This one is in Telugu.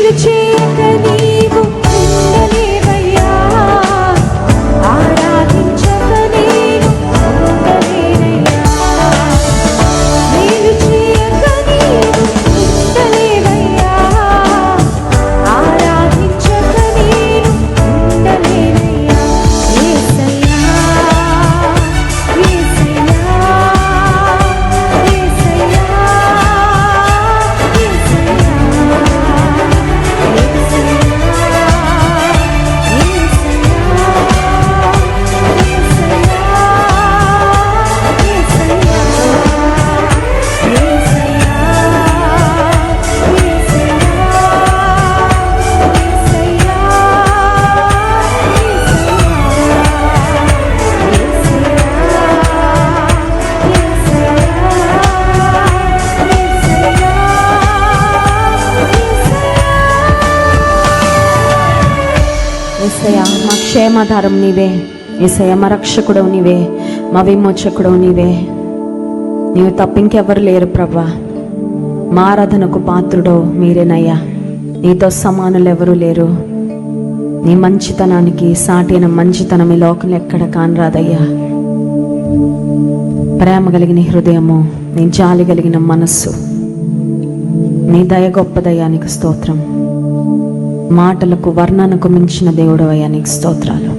మేలు చేయక నీవు ఉండలేవయ్యా, ఆరాధించక నేను ఉండలేనయ్యా. మేలు చేయక నీవు ఉండలేవయ్యా, ఆరాధించక నేను ఉండలేనయ్యా. యేసయ్యా, యేసయ్యా, యేసయ్యా, యేసయ్యా, మా క్షేమాధారం నీవే. యేసయ్యా, మా రక్షకుడవు నీవే, మా విమోచకుడవు నీవే. నీవు తప్ప ఇంకెవరు లేరు ప్రభా. మా ఆరాధనకు పాత్రుడవు మీరేనయ్యా. నీతో సమానులు ఎవరు లేరు. నీ మంచితనానికి సాటైన మంచితనం ఈ లోకంలో ఎక్కడ కానరాదయ్యా. ప్రేమ కలిగిన హృదయము, నీ జాలి కలిగిన మనస్సు, నీ దయ గొప్పదయ్యా. నీకు స్తోత్రం. మాటలకు వర్ణనకు మించిన దేవుడవయ్యా, నీకు స్తోత్రాలు.